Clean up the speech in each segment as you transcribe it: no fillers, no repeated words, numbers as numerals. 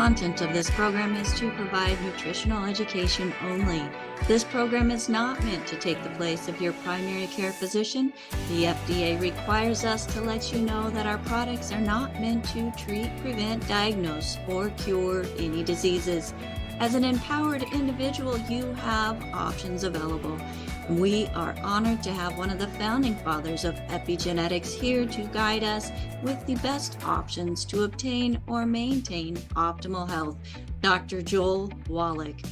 content of this program is to provide nutritional education only. This program is not meant to take the place of your primary care physician. The FDA requires us to let you know that our products are not meant to treat, prevent, diagnose, or cure any diseases. As an empowered individual, you have options available. We are honored to have one of the founding fathers of epigenetics here to guide us with the best options to obtain or maintain optimal health, Dr. Joel Wallik.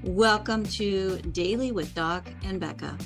Welcome to Daily with Doc and Becca.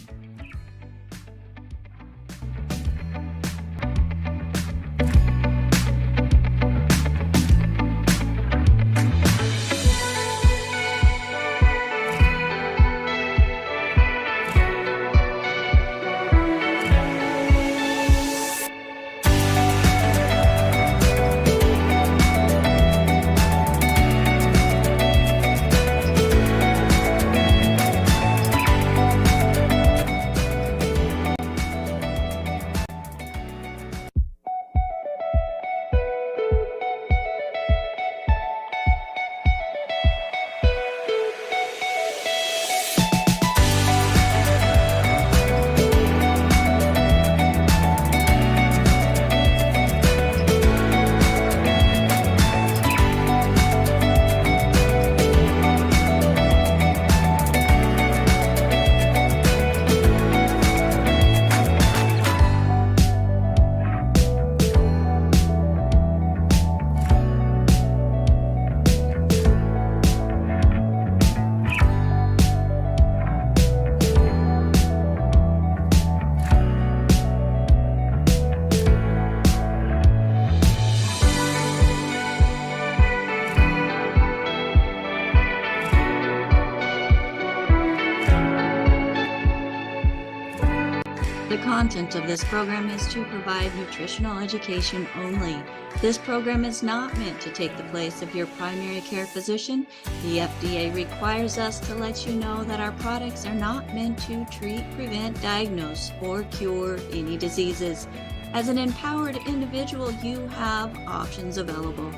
The content of this program is to provide nutritional education only. This program is not meant to take the place of your primary care physician. The FDA requires us to let you know that our products are not meant to treat, prevent, diagnose, or cure any diseases. As an empowered individual, you have options available.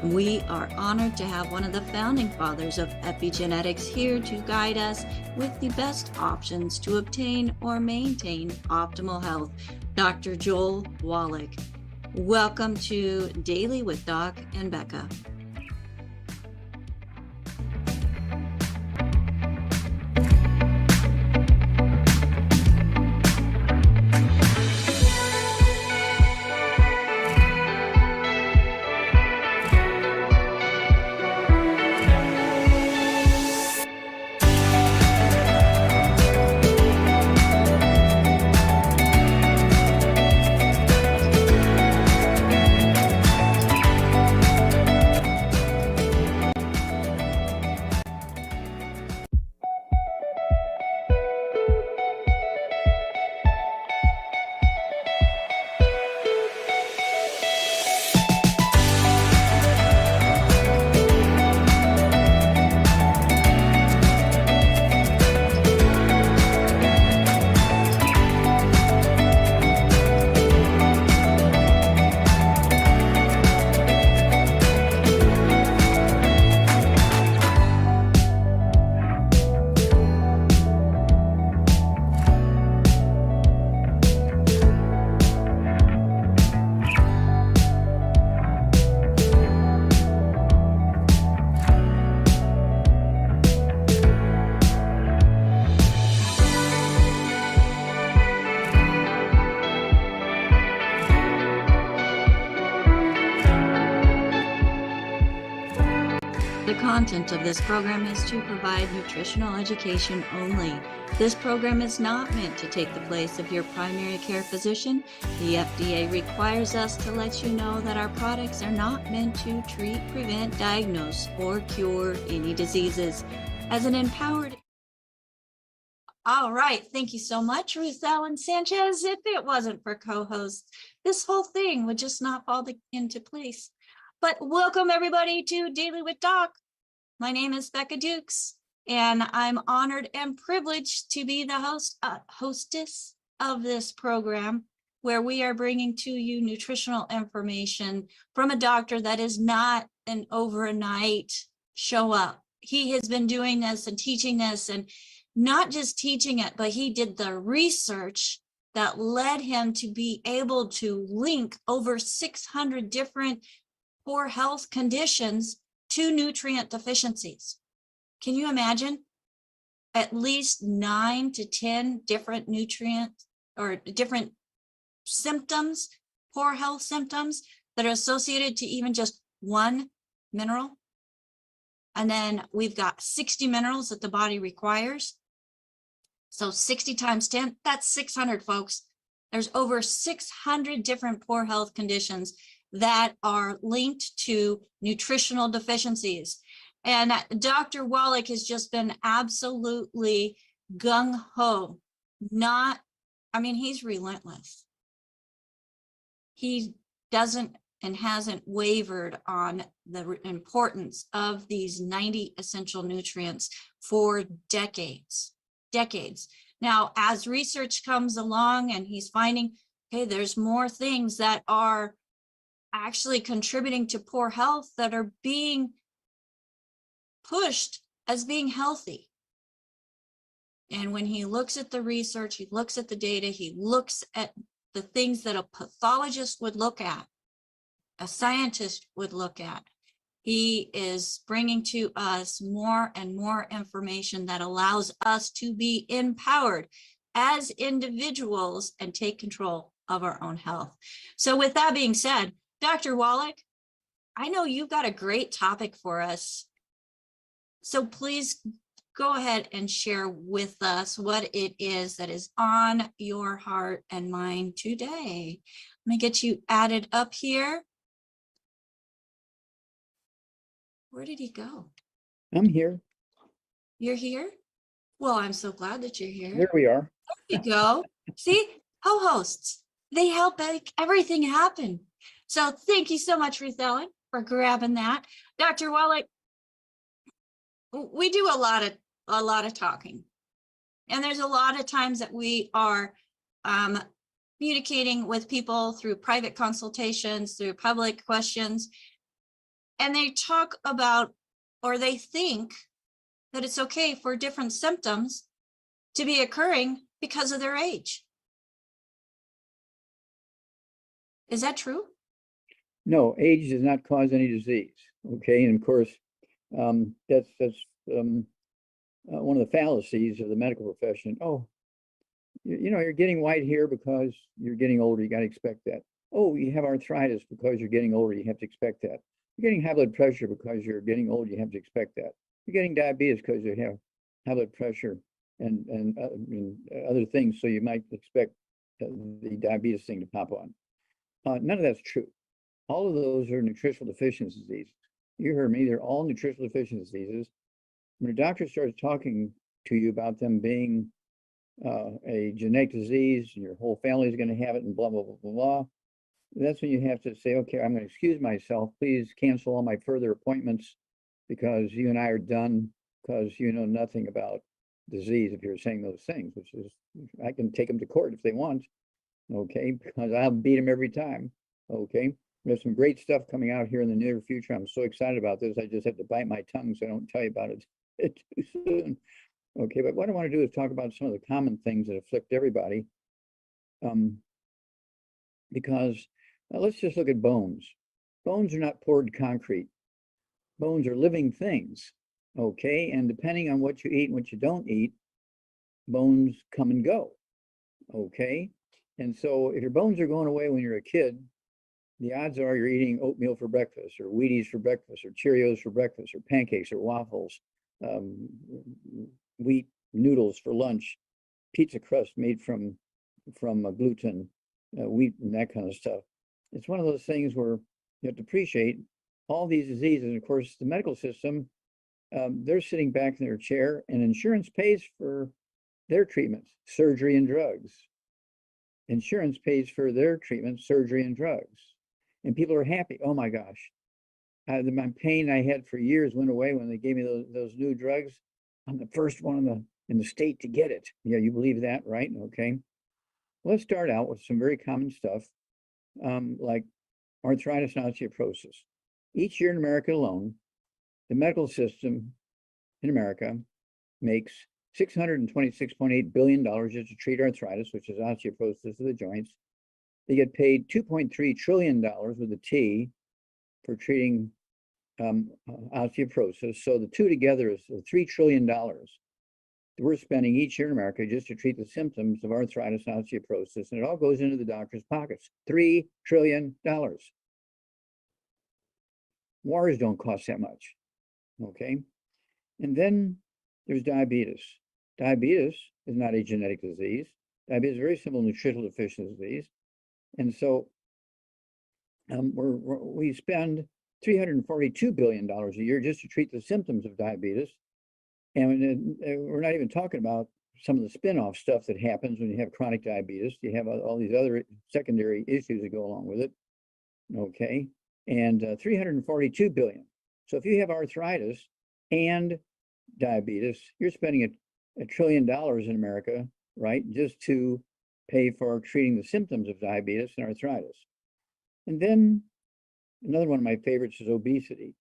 We are honored to have one of the founding fathers of epigenetics here to guide us with the best options to obtain or maintain optimal health, Dr. Joel Wallik. Welcome to Daily with Doc and Becca. The content of this program is to provide nutritional education only. This program is not meant to take the place of your primary care physician. The FDA requires us to let you know that our products are not meant to treat, prevent, diagnose, or cure any diseases. As an empowered... All right, thank you so much, Ruth Ellen Sanchez. If it wasn't for co-hosts, this whole thing would just not fall into place. But welcome everybody to Daily with Doc. My name is Becca Dukes, and I'm honored and privileged to be the hostess of this program. where we are bringing to you nutritional information from a doctor that is not an overnight show up. He has been doing this and teaching this, and not just teaching it, but he did the research that led him to be able to link over 600 different poor health conditions to nutrient deficiencies. Can you imagine? At least 9 to 10 different nutrient or different symptoms, poor health symptoms that are associated to even just one mineral. And then we've got 60 minerals that the body requires. So 60 times 10, that's 600, folks. There's over 600 different poor health conditions that are linked to nutritional deficiencies. And Dr. Wallik has just been absolutely gung-ho. He's relentless. He doesn't and hasn't wavered on the importance of these 90 essential nutrients for decades. Now, as research comes along and he's finding, hey, there's more things that are actually contributing to poor health that are being pushed as being healthy. And when he looks at the research, he looks at the data, he looks at the things that a pathologist would look at, a scientist would look at, he is bringing to us more and more information that allows us to be empowered as individuals and take control of our own health. So with that being said, Dr. Wallik, I know you've got a great topic for us. So please go ahead and share with us what it is that is on your heart and mind today. Let me get you added up here. Where did he go? I'm here. You're here? Well, I'm so glad that you're here. There we are. There you go. See, co-hosts, they help make everything happen. So thank you so much, Ruth Ellen, for grabbing that. Dr. Wallik, we do a lot of talking. And there's a lot of times that we are communicating with people through private consultations, through public questions. And they talk about, or they think that it's okay for different symptoms to be occurring because of their age. Is that true? No, age does not cause any disease. Okay, and of course, that's one of the fallacies of the medical profession. Oh, you're getting white hair because you're getting older. You got to expect that. Oh, you have arthritis because you're getting older. You have to expect that. You're getting high blood pressure because you're getting old. You have to expect that. You're getting diabetes because you have high blood pressure and other things. So you might expect the diabetes thing to pop on. None of that's true. All of those are nutritional deficiency diseases. You heard me. They're all nutritional deficiency diseases. When a doctor starts talking to you about them being a genetic disease and your whole family is going to have it and blah, blah, blah, blah, blah, that's when you have to say, okay, I'm going to excuse myself. Please cancel all my further appointments because you and I are done because you know nothing about disease if you're saying those things, which is, I can take them to court if they want, okay, because I'll beat them every time, okay. There's some great stuff coming out here in the near future. I'm so excited about this. I just have to bite my tongue so I don't tell you about it too soon. Okay, but what I want to do is talk about some of the common things that afflict everybody. Because let's just look at bones. Bones are not poured concrete. Bones are living things, okay? And depending on what you eat and what you don't eat, bones come and go, okay? And so if your bones are going away when you're a kid, the odds are you're eating oatmeal for breakfast, or Wheaties for breakfast, or Cheerios for breakfast, or pancakes, or waffles, wheat noodles for lunch, pizza crust made from gluten, wheat, and that kind of stuff. It's one of those things where you have to appreciate all these diseases. And of course, the medical system, they're sitting back in their chair, and insurance pays for their treatments, surgery and drugs. Insurance pays for their treatment, surgery and drugs. And people are happy. Oh my gosh, my pain I had for years went away when they gave me those new drugs. I'm the first one in the state to get it. Yeah, you believe that, right? Okay. Let's start out with some very common stuff, like arthritis and osteoporosis. Each year in America alone, the medical system in America makes $626.8 billion just to treat arthritis, which is osteoporosis of the joints. They get paid $2.3 trillion with a T for treating osteoporosis. So the two together is $3 trillion that we're spending each year in America just to treat the symptoms of arthritis and osteoporosis. And it all goes into the doctor's pockets. $3 trillion. Wars don't cost that much. Okay. And then there's diabetes. Diabetes is not a genetic disease. Diabetes is a very simple nutritional deficiency disease. And so we spend $342 billion a year just to treat the symptoms of diabetes. And we're not even talking about some of the spin-off stuff that happens when you have chronic diabetes. You have all these other secondary issues that go along with it. Okay. And 342 billion. So if you have arthritis and diabetes, you're spending $1 trillion in America, right? Just to pay for treating the symptoms of diabetes and arthritis. And then another one of my favorites is obesity.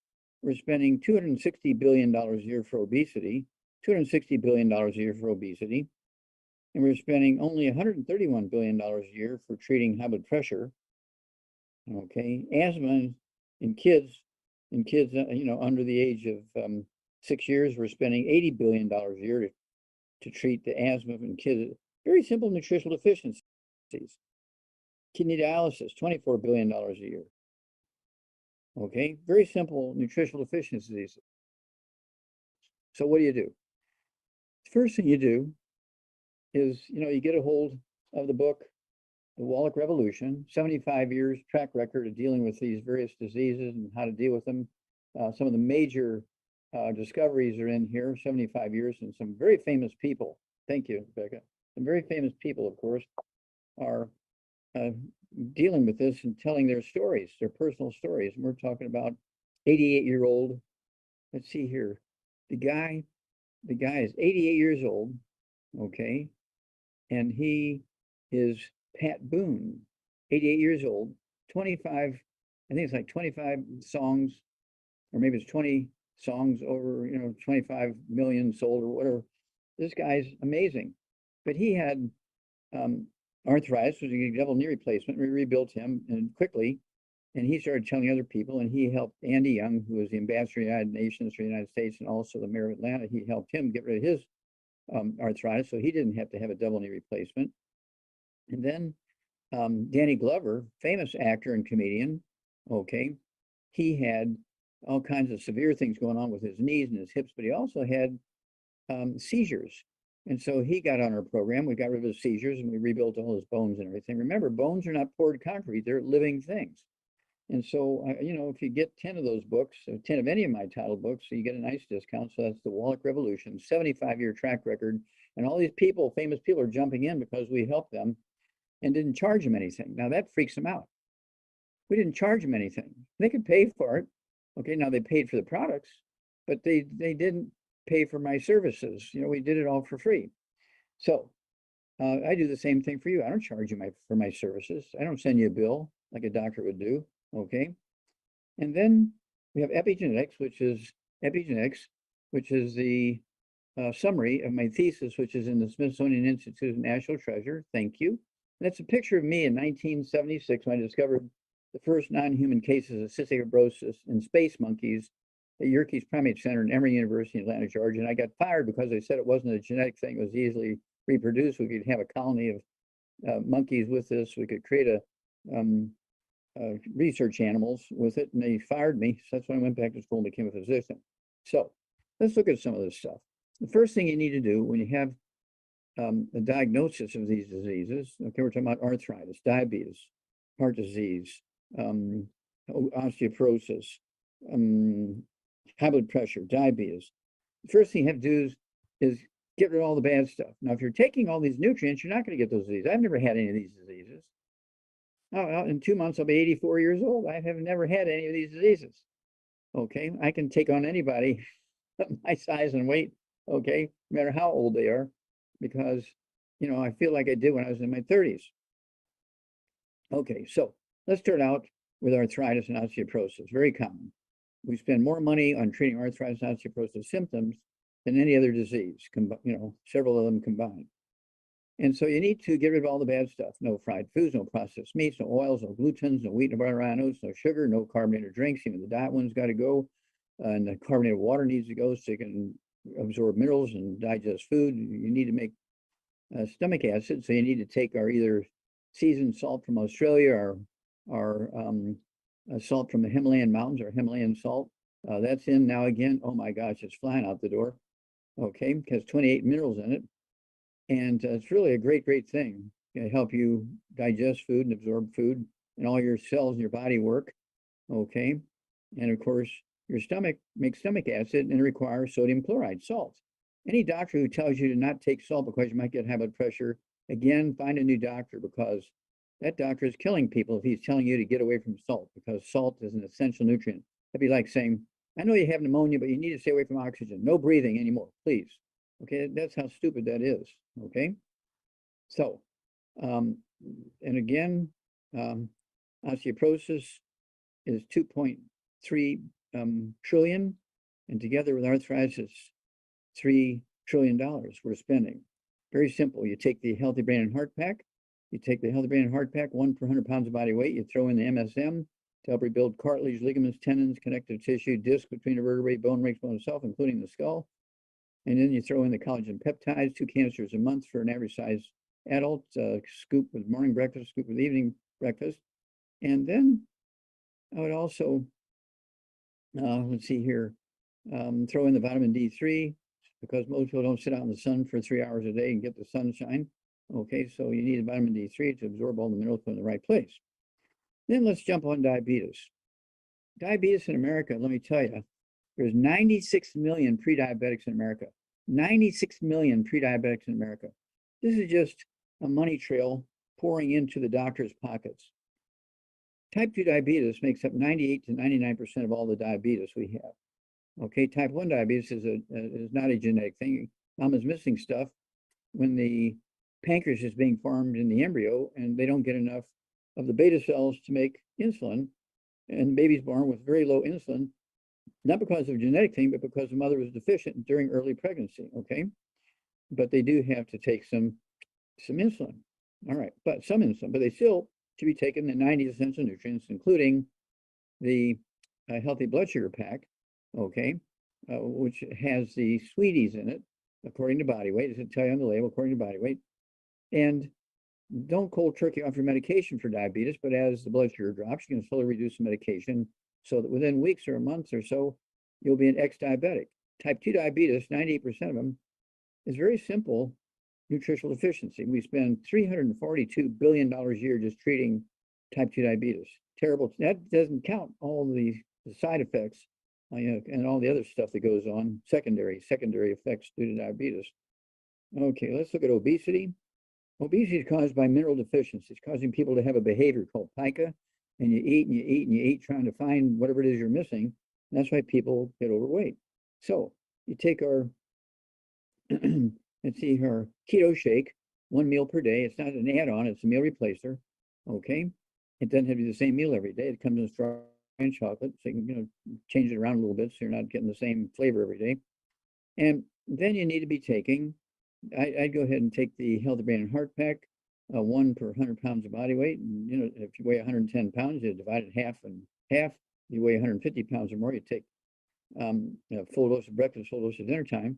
We're spending $260 billion a year for obesity, $260 billion a year for obesity. And we're spending only $131 billion a year for treating high blood pressure. Okay, asthma in kids, under the age of 6 years, we're spending $80 billion a year to treat the asthma in kids. Very simple nutritional deficiencies. Kidney dialysis, $24 billion a year. Okay, very simple nutritional deficiencies. So what do? The first thing you do is, you get a hold of the book, The Wallik Revolution, 75 years track record of dealing with these various diseases and how to deal with them. Some of the major discoveries are in here, 75 years, and some very famous people. Thank you, Becca. Some very famous people, of course, are dealing with this and telling their stories, their personal stories. And we're talking about 88-year-old. Let's see here. The guy is 88 years old, okay, and he is Pat Boone, 88 years old, 25, I think it's like 25 songs, or maybe it's 20 songs over, 25 million sold or whatever. This guy's amazing. But he had arthritis, which was a double knee replacement. We rebuilt him and quickly, and he started telling other people, and he helped Andy Young, who was the ambassador of the United Nations for the United States and also the mayor of Atlanta. He helped him get rid of his arthritis, so he didn't have to have a double knee replacement. And then Danny Glover, famous actor and comedian, okay, he had all kinds of severe things going on with his knees and his hips, but he also had seizures. And so he got on our program. We got rid of his seizures and we rebuilt all his bones and everything. Remember, bones are not poured concrete, they're living things. And so, if you get 10 of those books, or 10 of any of my title books, so you get a nice discount. So that's the Wallach Revolution, 75-year track record. And all these people, famous people, are jumping in because we helped them and didn't charge them anything. Now that freaks them out. We didn't charge them anything. They could pay for it. Okay, now they paid for the products, but they didn't pay for my services. We did it all for free. So I do the same thing for you. I don't charge you for my services. I don't send you a bill like a doctor would do. Okay. And then we have epigenetics, which is the summary of my thesis, which is in the Smithsonian Institute of National Treasure. Thank you. And that's a picture of me in 1976 when I discovered the first non-human cases of cystic fibrosis in space monkeys at Yerkes Primate Center in Emory University in Atlanta, Georgia. And I got fired because they said it wasn't a genetic thing. It was easily reproduced. We could have a colony of monkeys with this. We could create a research animals with it, and they fired me. So that's when I went back to school and became a physician. So let's look at some of this stuff. The first thing you need to do when you have a diagnosis of these diseases, okay, we're talking about arthritis, diabetes, heart disease, osteoporosis, high blood pressure, diabetes. The first thing you have to do is get rid of all the bad stuff. Now, if you're taking all these nutrients, you're not going to get those diseases. I've never had any of these diseases. In 2 months, I'll be 84 years old. I have never had any of these diseases. Okay, I can take on anybody my size and weight, okay, no matter how old they are, because, I feel like I did when I was in my 30s. Okay, so let's start out with arthritis and osteoporosis. Very common. We spend more money on treating arthritis and osteoporosis symptoms than any other disease, several of them combined. And so you need to get rid of all the bad stuff. No fried foods, no processed meats, no oils, no glutens, no wheat, no butter, oats, no sugar, no carbonated drinks. Even the diet one's got to go. And the carbonated water needs to go so you can absorb minerals and digest food. You need to make stomach acid. So you need to take our either seasoned salt from Australia or our salt from the Himalayan mountains or Himalayan salt. That's in now again. Oh my gosh, it's flying out the door. Okay, it has 28 minerals in it. And it's really a great, great thing. It help you digest food and absorb food and all your cells in your body work. Okay. And of course, your stomach makes stomach acid and it requires sodium chloride, salt. Any doctor who tells you to not take salt because you might get high blood pressure, again, find a new doctor, because that doctor is killing people if he's telling you to get away from salt, because salt is an essential nutrient. That'd be like saying, I know you have pneumonia, but you need to stay away from oxygen. No breathing anymore, please. Okay, that's how stupid that is. Okay, so, and again, osteoporosis is 2.3 trillion, and together with arthritis, $3 trillion we're spending. Very simple. You take the Healthy Brain and Heart Pack. You take the Healthy Brain and Heart Pack, 1 per 100 pounds of body weight. You throw in the MSM to help rebuild cartilage, ligaments, tendons, connective tissue, disc between the vertebrae, bone, rakes, bone itself, including the skull. And then you throw in the collagen peptides, 2 canisters a month for an average size adult, scoop with morning breakfast, scoop with evening breakfast. And then I would also, let's see here, throw in the vitamin D3, because most people don't sit out in the sun for 3 hours a day and get the sunshine. Okay, so you need vitamin D3 to absorb all the minerals in the right place. Then let's jump on diabetes. Diabetes in America, let me tell you, there's 96 million pre-diabetics in America. 96 million pre-diabetics in America. This is just a money trail pouring into the doctor's pockets. Type 2 diabetes makes up 98 to 99% of all the diabetes we have. Okay, type 1 diabetes is not a genetic thing. Mom is missing stuff when the pancreas is being formed in the embryo and they don't get enough of the beta cells to make insulin, and baby's born with very low insulin, not because of a genetic thing, but because the mother was deficient during early pregnancy. Okay, but they do have to take some insulin. All right, but some insulin, but they still should be taking the 90 essential nutrients, including the healthy blood sugar pack. Okay, which has the sweeties in it according to body weight. Does it tell you on the label according to body weight? And don't cold turkey off your medication for diabetes, but as the blood sugar drops, you can slowly reduce the medication so that within weeks or months or so, you'll be an ex-diabetic. Type 2 diabetes, 98% of them, is very simple nutritional deficiency. We spend $342 billion a year just treating type 2 diabetes. Terrible. That doesn't count all the side effects and all the other stuff that goes on, secondary effects due to diabetes. Okay, let's look at obesity. Obesity is caused by mineral deficiencies, causing people to have a behavior called pica, and you eat and you eat and you eat, trying to find whatever it is you're missing. And that's why people get overweight. So you take our, let's see, our keto shake, 1 meal per day. It's not an add-on, it's a meal replacer. Okay, it doesn't have to be the same meal every day. It comes in strawberry and chocolate, so you can change it around a little bit so you're not getting the same flavor every day. And then you need to be taking, I'd go ahead and take the Healthy Brain and Heart Pack, 1 per 100 pounds of body weight. And, if you weigh 110 pounds, you divide it half and half. You weigh 150 pounds or more, you take a full dose of breakfast, full dose of dinner time.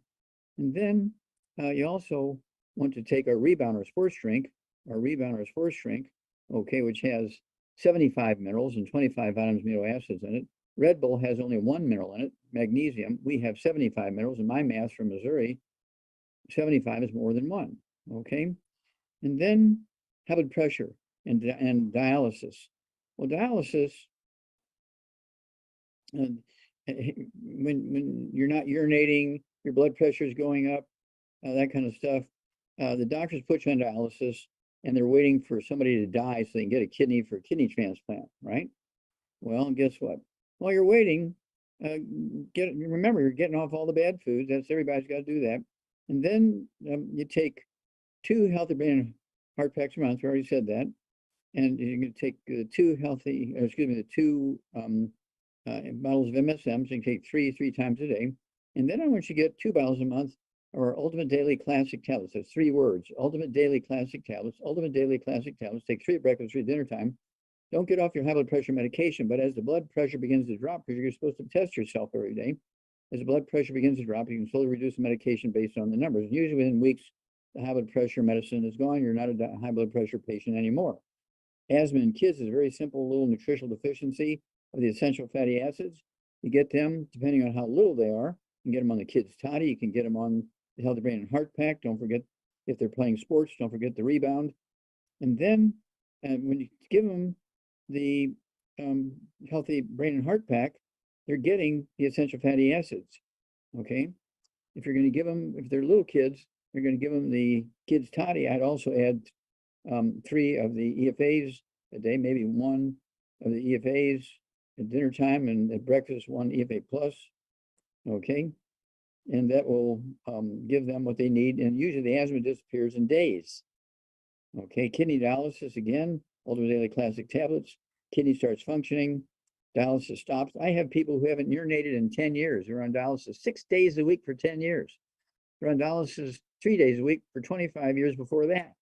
And then you also want to take our Rebounder sports drink, okay, which has 75 minerals and 25 vitamins, amino acids in it. Red Bull has only 1 mineral in it, magnesium. We have 75 minerals. In my mass from Missouri, 75 is more than 1. Okay, and then high blood pressure and dialysis. Well, dialysis, when you're not urinating, your blood pressure is going up, that kind of stuff. The doctors put you on dialysis, and they're waiting for somebody to die so they can get a kidney for a kidney transplant, right? Well, guess what? While you're waiting, remember, you're getting off all the bad foods. Everybody's got to do that. And then you take 2 Healthy Brain and Heart Packs a month. We already said that. and you're going to take the two bottles of MSM. So you can take three times a day. And then I want you to get 2 bottles a month of our Ultimate Daily Classic Tablets. That's 3 words. Ultimate Daily Classic Tablets. Ultimate Daily Classic Tablets. Take 3 at breakfast, 3 at dinner time. Don't get off your high blood pressure medication, but as the blood pressure begins to drop, because you're supposed to test yourself every day, as the blood pressure begins to drop, you can slowly reduce the medication based on the numbers. And usually within weeks, the high blood pressure medicine is gone. You're not a high blood pressure patient anymore. Asthma in kids is a very simple little nutritional deficiency of the essential fatty acids. You get them, depending on how little they are, you can get them on the kids' toddy. You can get them on the Healthy Brain and Heart Pack. Don't forget, if they're playing sports, don't forget the Rebound. And then when you give them the Healthy Brain and Heart Pack, they're getting the essential fatty acids, okay? If you're going to give them, if they're little kids, you're going to give them the kids' toddy. I'd also add 3 of the EFAs a day, maybe 1 of the EFAs at dinner time, and at breakfast 1 EFA plus, okay? And that will give them what they need, and usually the asthma disappears in days. Okay, kidney dialysis again, Ultimate Daily Classic Tablets. Kidney starts functioning, dialysis stops. I have people who haven't urinated in 10 years. They're on dialysis 6 days a week for 10 years. They're on dialysis 3 days a week for 25 years before that.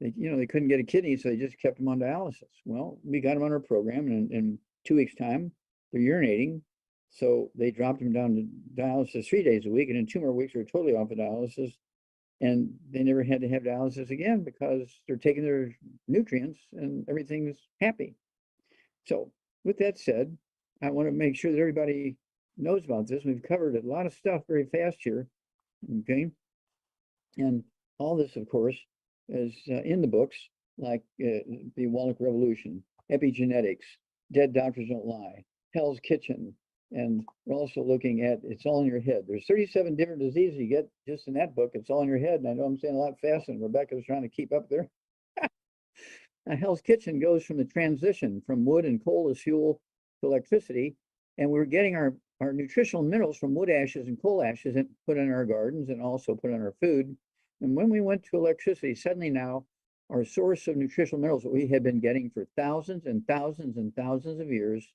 They couldn't get a kidney, so they just kept them on dialysis. Well, we got them on our program, and in 2 weeks' time, they're urinating. So they dropped them down to dialysis 3 days a week, and in 2 more weeks, they're totally off of dialysis. And they never had to have dialysis again because they're taking their nutrients and everything's happy. So with that said, I want to make sure that everybody knows about this. We've covered a lot of stuff very fast here, okay? And all this, of course, is in the books, like the Wallach Revolution, Epigenetics, Dead Doctors Don't Lie, Hell's Kitchen, and we're also looking at It's All in Your Head. There's 37 different diseases you get just in that book. It's all in your head. And I know I'm saying a lot faster, and Rebecca's trying to keep up there. Now, Hell's Kitchen goes from the transition from wood and coal as fuel to electricity. And we're getting our nutritional minerals from wood ashes and coal ashes and put in our gardens and also put in our food. And when we went to electricity, suddenly now our source of nutritional minerals that we had been getting for thousands and thousands and thousands of years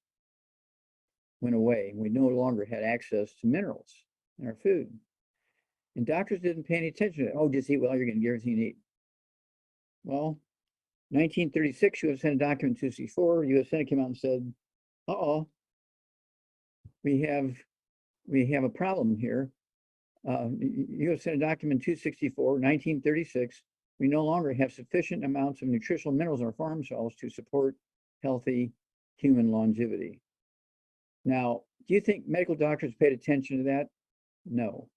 went away. We no longer had access to minerals in our food. And doctors didn't pay any attention to it. Oh, just eat well, you're going to get everything you need. Well, 1936, U.S. Senate document 264, U.S. Senate came out and said, we have a problem here. U.S. Senate document 264, 1936, we no longer have sufficient amounts of nutritional minerals in our farm soils to support healthy human longevity. Now, do you think medical doctors paid attention to that? No.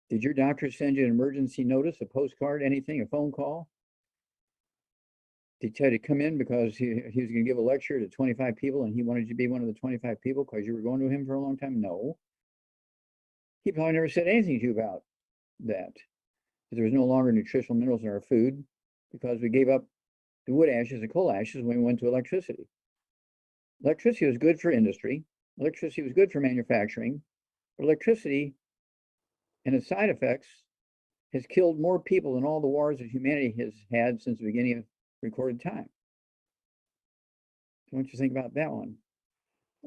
Did your doctor send you an emergency notice, a postcard, anything, a phone call? Did he tell you to come in because he was going to give a lecture to 25 people and he wanted you to be one of the 25 people because you were going to him for a long time? No. He probably never said anything to you about that. There was no longer nutritional minerals in our food because we gave up the wood ashes and coal ashes when we went to electricity. Electricity was good for industry. Electricity was good for manufacturing. But electricity and its side effects has killed more people than all the wars that humanity has had since the beginning of recorded time. So what do you think about that one?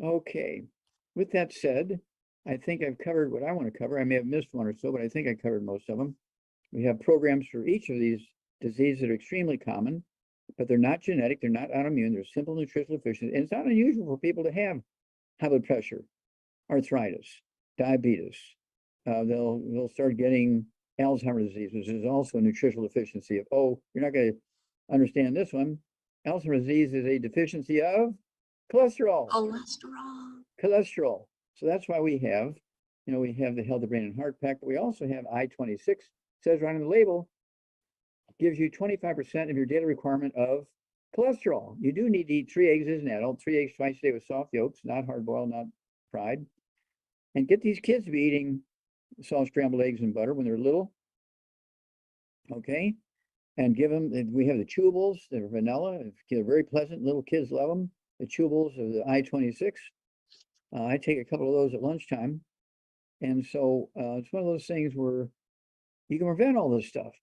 Okay. With that said, I think I've covered what I want to cover. I may have missed one or so, but I think I covered most of them. We have programs for each of these diseases that are extremely common, but they're not genetic, they're not autoimmune, they're simple nutritional deficiencies. And it's not unusual for people to have high blood pressure, arthritis, diabetes. They'll start getting Alzheimer's disease, which is also a nutritional deficiency of, you're not going to understand this one. Alzheimer's disease is a deficiency of cholesterol. Cholesterol. So that's why we have the Healthy Brain and Heart Pack, but we also have I-26, says right on the label, gives you 25% of your daily requirement of cholesterol. You do need to eat 3 eggs as an adult, 3 eggs twice a day with soft yolks, not hard boiled, not fried. And get these kids to be eating soft scrambled eggs and butter when they're little. Okay. And give them, we have the chewables, they're vanilla, they're very pleasant, little kids love them. The chewables of the I-26. I take a couple of those at lunchtime. And so it's one of those things where you can prevent all this stuff.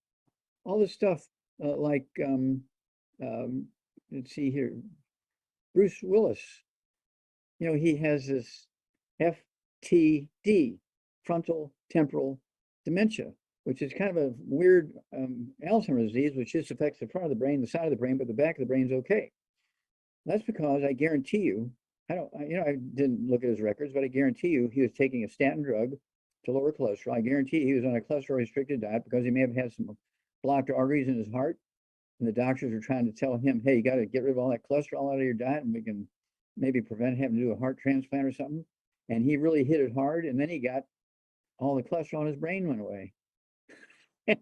All this stuff like, let's see here, Bruce Willis. You know, he has this FTD, frontal temporal dementia, which is kind of a weird Alzheimer's disease, which just affects the front of the brain, the side of the brain, but the back of the brain's okay. That's because I guarantee you, I didn't look at his records, but I guarantee you he was taking a statin drug to lower cholesterol. I guarantee he was on a cholesterol restricted diet because he may have had some blocked arteries in his heart. And the doctors were trying to tell him, hey, you got to get rid of all that cholesterol out of your diet and we can maybe prevent having to do a heart transplant or something. And he really hit it hard. And then he got all the cholesterol in his brain went away.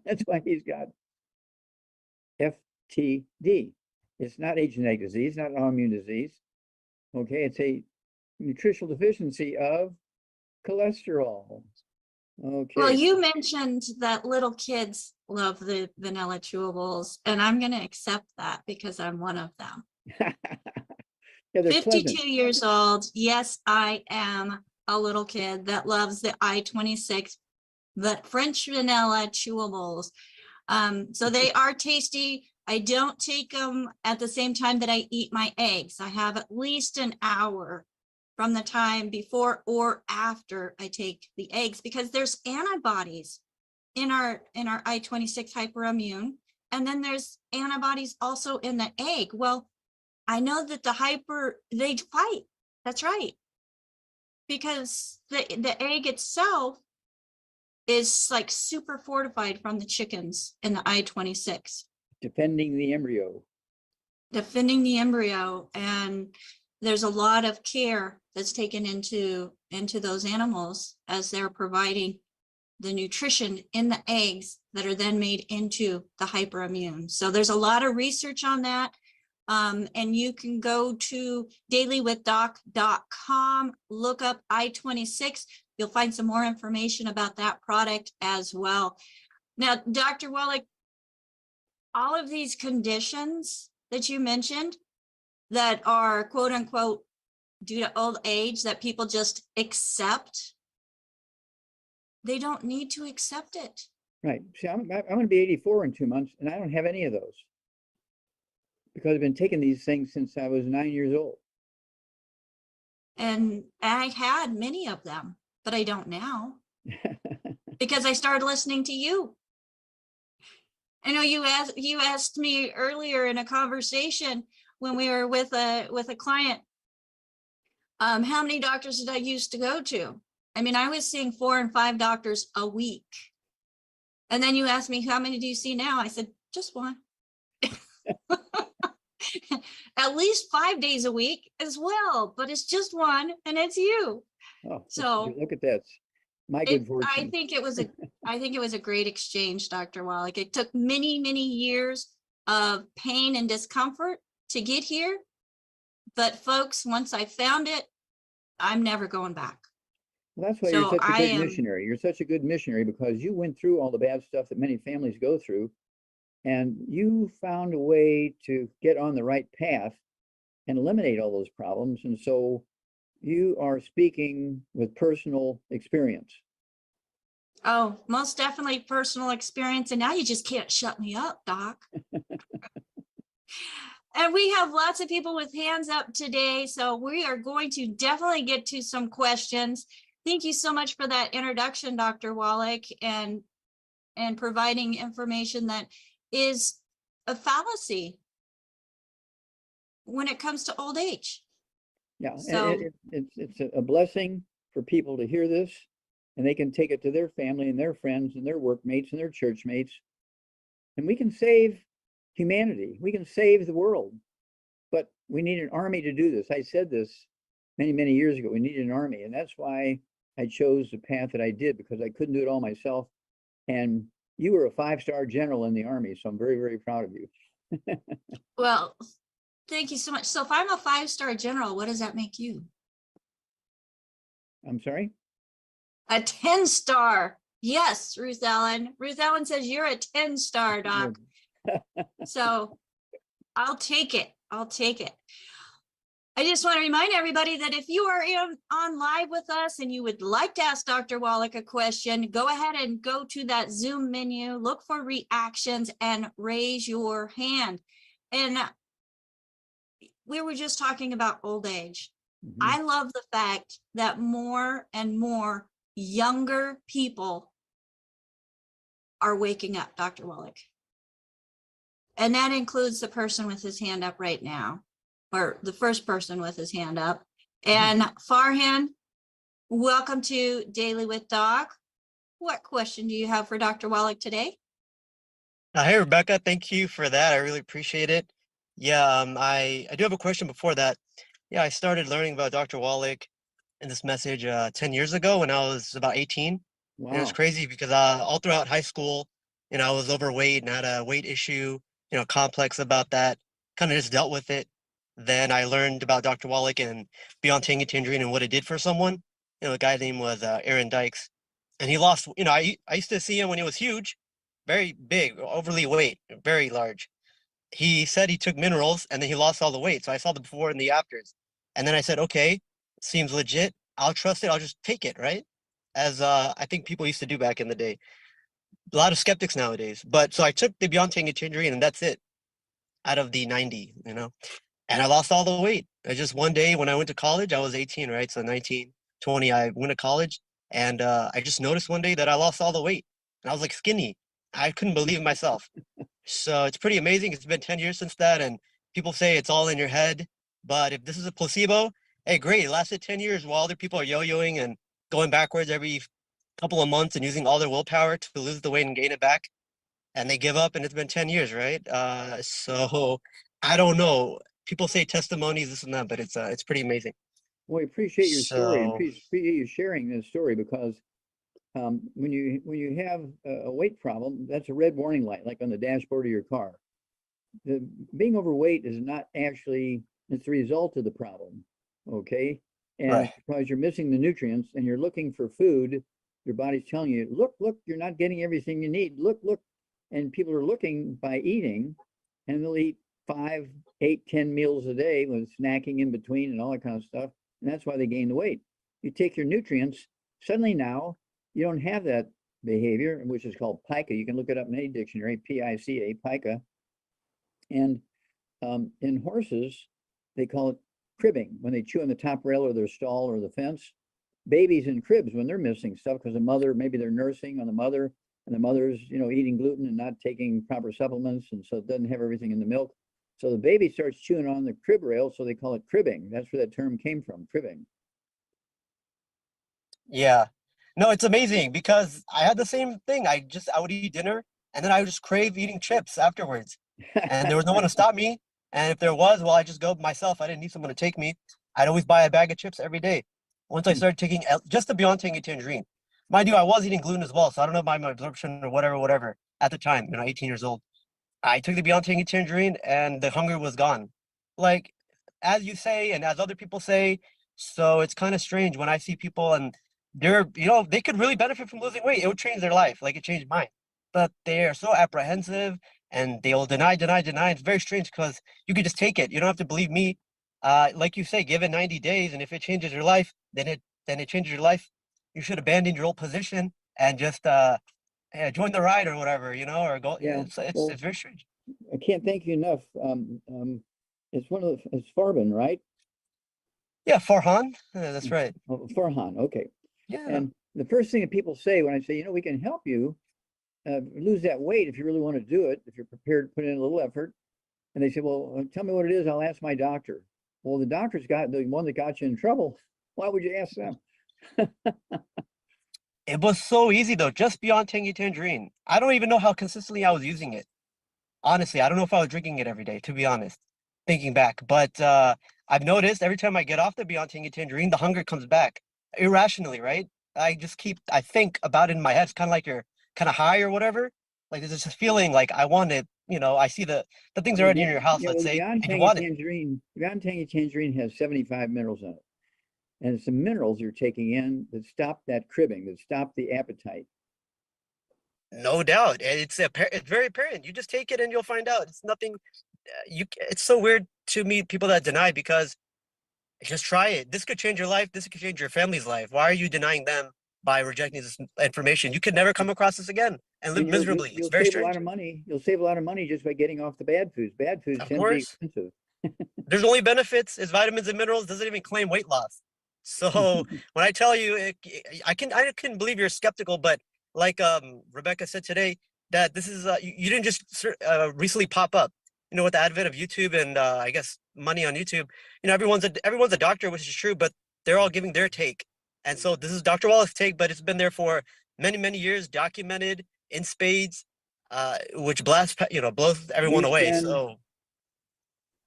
That's why he's got FTD. It's not a genetic disease, not an autoimmune disease. Okay, it's a nutritional deficiency of cholesterol. Okay. Well, you mentioned that little kids love the vanilla chewables, and I'm going to accept that because I'm one of them. Yeah, 52 pleasant. years old. Yes, I am a little kid that loves the I-26, the French vanilla chewables. So they are tasty. I don't take them at the same time that I eat my eggs. I have at least an hour from the time before or after I take the eggs, because there's antibodies in our I-26 hyperimmune, and then there's antibodies also in the egg. Well, I know that they fight. That's right, because the egg itself is like super fortified from the chickens in the I-26. Defending the embryo. And there's a lot of care that's taken into those animals as they're providing the nutrition in the eggs that are then made into the hyperimmune. So there's a lot of research on that. And you can go to dailywithdoc.com, look up I-26. You'll find some more information about that product as well. Now, Dr. Wallik, all of these conditions that you mentioned that are quote unquote due to old age that people just accept, they don't need to accept it. Right. See, I'm going to be 84 in 2 months, and I don't have any of those because I've been taking these things since I was 9 years old. And I had many of them, but I don't now because I started listening to you. I know you asked me earlier in a conversation when we were with a client, how many doctors did I used to go to? I mean, I was seeing 4 and 5 doctors a week. And then you asked me, how many do you see now? I said, just one. At least 5 days a week as well, but it's just one, and it's you. Oh, so look at that. My good fortune. I think it was a great exchange, Dr. Wallik. It took many, many years of pain and discomfort to get here. But folks, once I found it, I'm never going back. Well, that's why you're such a good missionary. You're such a good missionary because you went through all the bad stuff that many families go through, and you found a way to get on the right path and eliminate all those problems. And so you are speaking with personal experience. Oh, most definitely personal experience. And now you just can't shut me up, Doc. And we have lots of people with hands up today, so we are going to definitely get to some questions. Thank you so much for that introduction, Dr. Wallik, and providing information that is a fallacy when it comes to old age. Yeah, so it's a blessing for people to hear this, and they can take it to their family and their friends and their workmates and their church mates, and we can save humanity. We can save the world, but we need an army to do this. I said this many, many years ago. We need an army, and that's why I chose the path that I did, because I couldn't do it all myself. And you were a 5-star general in the Army, so I'm very, very proud of you. Well, thank you so much. So if I'm a 5-star general, what does that make you? I'm sorry? A 10-star. Yes, Ruth Ellen. Ruth Ellen says you're a 10-star, Doc. So I'll take it. I just want to remind everybody that if you are on live with us and you would like to ask Dr. Wallik a question, go ahead and go to that Zoom menu, look for reactions, and raise your hand. And we were just talking about old age. Mhm. I love the fact that more and more younger people are waking up, Dr. Wallik. And that includes the person with his hand up right now, or the first person with his hand up. And Farhan, welcome to Daily with Doc. What question do you have for Dr. Wallik today? Hey, Rebecca, thank you for that. I really appreciate it. Yeah, I do have a question before that. Yeah, I started learning about Dr. Wallik in this message 10 years ago when I was about 18. And it was Wow. crazy because all throughout high school, I was overweight and had a weight issue, complex about that. Kind of just dealt with it. Then I learned about Dr. Wallik and Beyond Tangerine and what it did for someone. The guy's name was Aaron Dykes. And he lost, I used to see him when he was huge, very big, overly weight, very large. He said he took minerals and then he lost all the weight. So I saw the before and the afters. And then I said, okay, seems legit. I'll trust it. I'll just take it, right? As I think people used to do back in the day. A lot of skeptics nowadays. But so I took the Beyond Tangerine and that's it out of the 90, and I lost all the weight. Just one day when I went to college, I was 18, right? So 19, 20, I went to college and I just noticed one day that I lost all the weight and I was like skinny. I couldn't believe myself. So it's pretty amazing. It's been 10 years since that. And people say it's all in your head. But if this is a placebo, hey, great. It lasted 10 years while other people are yo-yoing and going backwards every couple of months and using all their willpower to lose the weight and gain it back. And they give up and it's been 10 years, right? So I don't know. People say testimonies, this and that, but it's pretty amazing. Well, I appreciate your story and So appreciate you sharing this story because when you have a weight problem, that's a red warning light, like on the dashboard of your car. Being overweight is not actually, it's the result of the problem, okay? And right. because you're missing the nutrients and you're looking for food, your body's telling you, look, you're not getting everything you need. Look. And people are looking by eating, and they'll eat 5, 8, 10 meals a day with snacking in between and all that kind of stuff. And that's why they gain the weight. You take your nutrients, suddenly now you don't have that behavior, which is called pica. You can look it up in any dictionary, P-I-C-A, pica. And in horses, they call it cribbing, when they chew on the top rail or their stall or the fence. Babies in cribs when they're missing stuff because the mother, maybe they're nursing on the mother, and the mother's, eating gluten and not taking proper supplements, and so it doesn't have everything in the milk. So the baby starts chewing on the crib rail, so they call it cribbing. That's where that term came from, cribbing. Yeah. No, it's amazing because I had the same thing. I would eat dinner and then I would just crave eating chips afterwards. And there was no one to stop me. And if there was, well, I just go myself. I didn't need someone to take me. I'd always buy a bag of chips every day. Once I started taking just the Beyond Tangerine. Mind you, I was eating gluten as well, so I don't know about my absorption or whatever at the time, 18 years old. I took the Beyond Tangerine and the hunger was gone. Like, as you say, and as other people say, so it's kind of strange when I see people and they could really benefit from losing weight. It would change their life, like it changed mine. But they are so apprehensive and they will deny. It's very strange because you could just take it. You don't have to believe me. Like you say, give it 90 days, and if it changes your life, then it changes your life. You should abandon your old position and just join the ride or whatever, or go. Yeah, It's well, very strange. I can't thank you enough. It's it's Farben, right? Yeah, Farhan. Yeah, that's right. Oh, Farhan, okay. Yeah. And the first thing that people say when I say, we can help you lose that weight if you really want to do it, if you're prepared to put in a little effort. And they say, well, tell me what it is. I'll ask my doctor. Well, the doctor's got the one that got you in trouble. Why would you ask them? It was so easy though, just Beyond Tangerine. I don't even know how consistently I was using it. Honestly, I don't know if I was drinking it every day, to be honest, thinking back. But I've noticed every time I get off the Beyond Tangerine, the hunger comes back irrationally, right? I think about it in my head. It's kind of like you're kind of high or whatever. Like there's this feeling like I want it, I see the things Well, already in your house, yeah, let's well, say, and you want it. Beyond Tangy Tangerine has 75 minerals in it. And it's the minerals you're taking in that stop that cribbing, that stop the appetite. No doubt. It's very apparent. You just take it and you'll find out. It's nothing. It's so weird to meet people that deny because Just try it. This could change your life. This could change your family's life. Why are you denying them by rejecting this information? You could never come across this again and live And miserably. It's you'll very save a lot strange. of money. You'll save a lot of money just by getting off the bad foods. Bad foods Of tend to be course, expensive. there's only benefits. It's vitamins and minerals. Doesn't even claim weight loss. So when I tell you, I can believe you're skeptical, but like Rebecca said today, that this is you didn't just recently pop up. You know, with the advent of YouTube and I guess money on YouTube, you know, everyone's a doctor, which is true, but they're all giving their take. And so this is Dr. Wallach's take, but it's been there for many years, documented in spades, which blows everyone away. So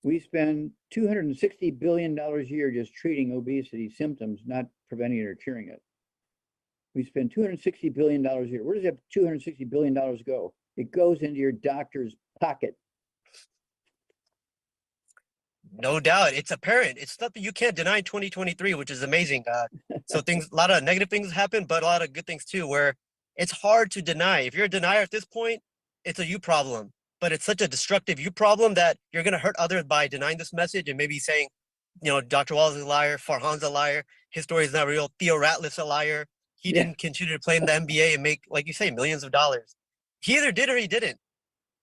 We spend $260 billion a year just treating obesity symptoms, not preventing it or curing it. We spend $260 billion a year. Where does that $260 billion go? It goes into your doctor's pocket. no doubt, it's apparent. It's something you can't deny in 2023, which is amazing. So a lot of negative things happen, but a lot of good things too, where it's hard to deny. If you're a denier at this point, it's a you problem. But it's such a destructive you problem that you're gonna hurt others by denying this message and maybe saying, you know, Dr. Wallace is a liar, Farhan's a liar, his story is not real, Theo Ratliff's a liar. He Yeah. didn't continue to play in the NBA and make, like you say, millions of dollars. He either did or he didn't.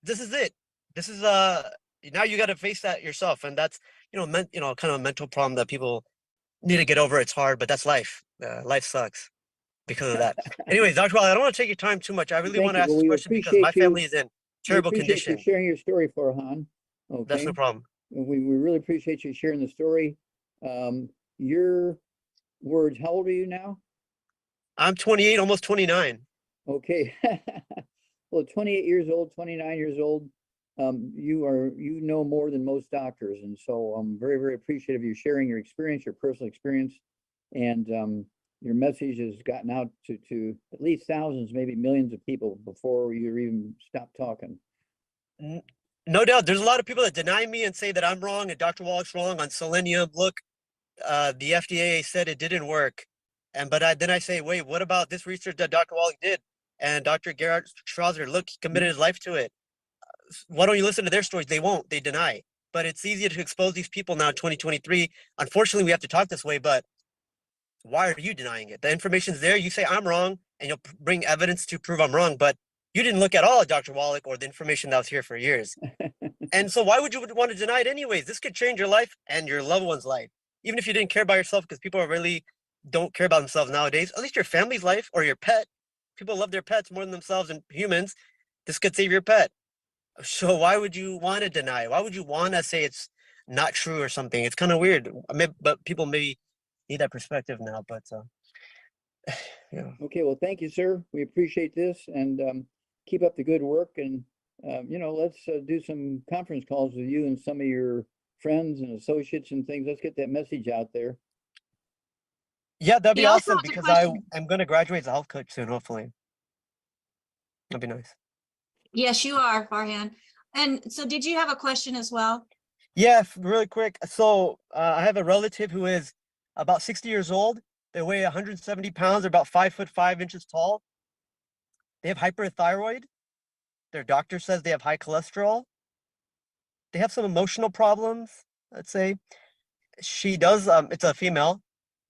This is it. This is now you got to face that yourself, and that's kind of a mental problem that people need to get over. It's hard, but that's life. Life sucks because of that. Anyways, Dr. Wall, I don't want to take your time too much. I really Thank want to you. ask Well, this we question because my appreciate you. family is in We terrible appreciate you condition. sharing your story, Farhan. That's Okay. no problem. We really appreciate you sharing the story. Your words, how old are you now? I'm 28, almost 29. Okay. Well, 28 years old, 29 years old, you know more than most doctors. And so I'm very appreciative of you sharing your experience, your personal experience, and your message has gotten out to at least thousands, maybe millions of people before you even stop talking. No doubt. There's a lot of people that deny me and say that I'm wrong and Dr. Wallach's wrong on selenium. Look, the FDA said it didn't work. Then I say, wait, what about this research that Dr. Wallach did? And Dr. Gerhard Schrauzer, look, he committed his life to it. Why don't you listen to their stories? They won't. They deny. But it's easier to expose these people now in 2023. Unfortunately, we have to talk this way, but why are you denying it? The information's there. You say I'm wrong, and you'll bring evidence to prove I'm wrong, but you didn't look at all at Dr. Wallach or the information that was here for years. And so why would you want to deny it anyways? This could change your life and your loved one's life. Even if you didn't care about yourself, because people really don't care about themselves nowadays, at least your family's life or your pet. People love their pets more than themselves and humans. This could save your pet. So why would you want to deny? Why would you want to say it's not true or something? It's kind of weird. But people maybe need that perspective now. But yeah. Okay, well, thank you, sir. We appreciate this, and keep up the good work. And let's do some conference calls with you and some of your friends and associates and things. Let's get that message out there. Yeah, that'd be He also awesome has a because question. I'm going to graduate as a health coach soon, hopefully. That'd be nice. Yes, you are, Farhan. And so did you have a question as well? Yeah, really quick. So I have a relative who is about 60 years old. They weigh 170 pounds. They're about 5'5" tall. They have hyperthyroid. Their doctor says they have high cholesterol. They have some emotional problems, let's say. She does, it's a female.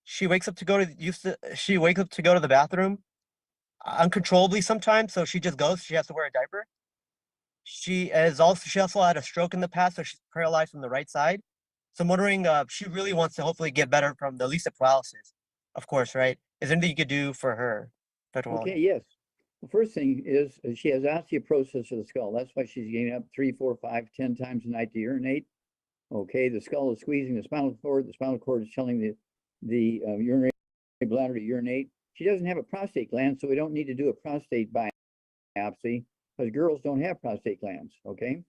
She wakes up to go to she wakes up to go to the bathroom uncontrollably sometimes, so she just goes. She has to wear a diaper. She also had a stroke in the past, so she's paralyzed from the right side. So I'm wondering, she really wants to hopefully get better from the least of paralysis, of course, right? Is there anything you could do for her, Dr. Wallik? Okay, yes. The first thing is she has osteoporosis of the skull. That's why she's getting up 3, 4, 5, 10 times a night to urinate. Okay, the skull is squeezing the spinal cord. The spinal cord is telling the urinary bladder to urinate. She doesn't have a prostate gland, so we don't need to do a prostate biopsy because girls don't have prostate glands. Okay.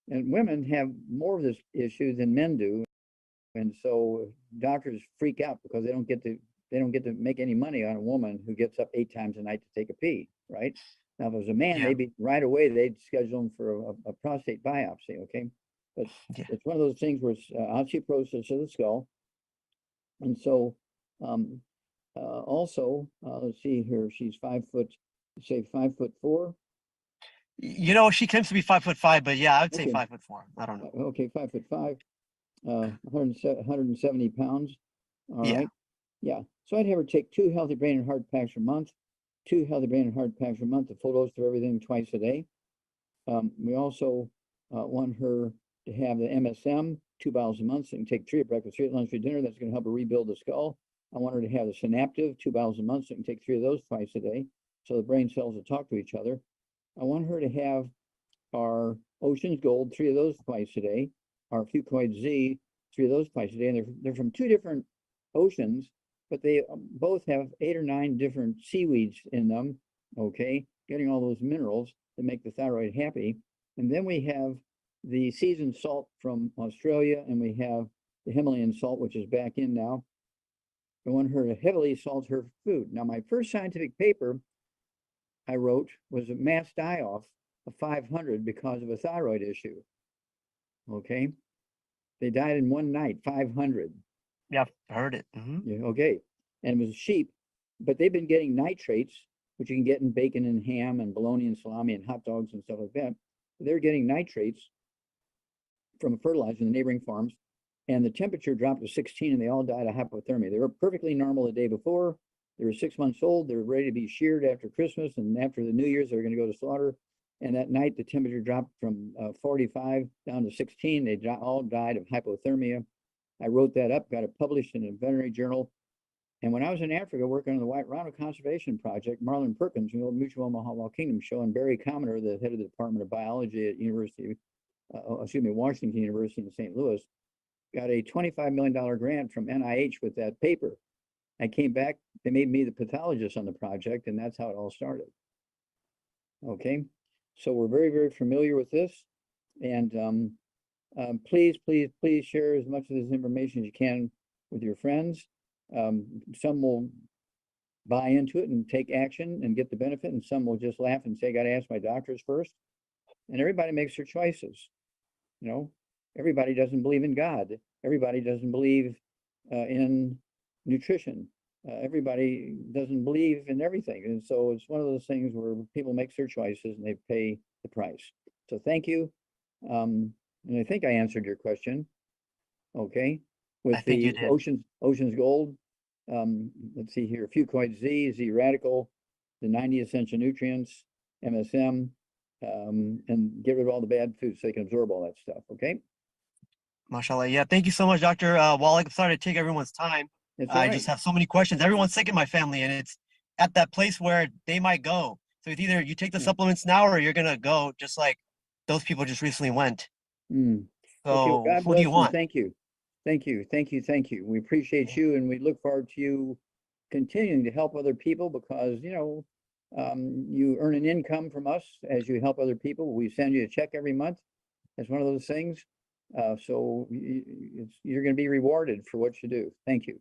And women have more of this issue than men do, and so doctors freak out because they don't get to make any money on a woman who gets up 8 times a night to take a pee, right? Now, if it was a man, Yeah. they'd be right away, they'd schedule him for a prostate biopsy, okay? But Yeah. it's one of those things where it's osteoporosis of the skull. And so also, let's see here, she's 5'4". You know, she claims to be 5'5", but yeah, I would say Okay. 5'4". I don't know. Okay, 5'5", 170 pounds. All Yeah. right. Yeah. So I'd have her take 2 healthy brain and heart packs a month, 2 healthy brain and heart packs a month, a full dose of everything twice a day. We also want her to have the MSM, 2 bottles a month. So you can take 3 at breakfast, 3 at lunch, 3 at dinner. That's going to help her rebuild the skull. I want her to have the Synaptive, 2 bottles a month. So you can take 3 of those twice a day. So the brain cells will talk to each other. I want her to have our Ocean's Gold, 3 of those twice a day. Our Fucoid Z, 3 of those twice a day. And they're from 2 different oceans, but they both have 8 or 9 different seaweeds in them. Okay, getting all those minerals that make the thyroid happy. And then we have the seasoned salt from Australia, and we have the Himalayan salt, which is back in now. I want her to heavily salt her food. Now, my first scientific paper I wrote was a mass die-off of 500 because of a thyroid issue. Okay, they died in one night, 500. Yeah, I heard it. Yeah, okay, and it was sheep, but they've been getting nitrates, which you can get in bacon and ham and bologna and salami and hot dogs and stuff like that. They're getting nitrates from a fertilizer in the neighboring farms, and the temperature dropped to 16, and they all died of hypothermia. They were perfectly normal the day before. They were 6 months old. They were ready to be sheared after Christmas, and after the New Year's, they were going to go to slaughter. And that night, the temperature dropped from 45 down to 16. They all died of hypothermia. I wrote that up, got it published in a veterinary journal. And when I was in Africa working on the White Rhino Conservation Project, Marlon Perkins, the old Mutual Omaha Kingdom show, and Barry Commoner, the head of the Department of Biology at Washington University in St. Louis, got a $25 million grant from NIH with that paper. I came back, they made me the pathologist on the project, and that's how it all started. Okay, so we're very, very familiar with this. And please, please, please share as much of this information as you can with your friends. Some will buy into it and take action and get the benefit, and some will just laugh and say, I got to ask my doctors first. And everybody makes their choices. You know, everybody doesn't believe in God. Everybody doesn't believe in nutrition. Everybody doesn't believe in everything. And so it's one of those things where people make their choices and they pay the price. So thank you. And I think I answered your question. Okay. I With think you the did. Ocean's Gold. Let's see here, Fucoid Z, Z Radical, the 90 essential nutrients, MSM, and get rid of all the bad foods so they can absorb all that stuff. Okay. Mashallah. Yeah, thank you so much, Dr. Wallach. I'm sorry to take everyone's time. It's all I right. just have so many questions. Everyone's sick in my family, and it's at that place where they might go. So it's either you take the Yeah. supplements now or you're gonna go, just like those people just recently went. Okay, well, So God who do you bless and want? thank you. Thank you, thank you, thank you. We appreciate you, and we look forward to you continuing to help other people because, you know, you earn an income from us as you help other people. We send you a check every month. It's one of those things. So you're going to be rewarded for what you do. Thank you.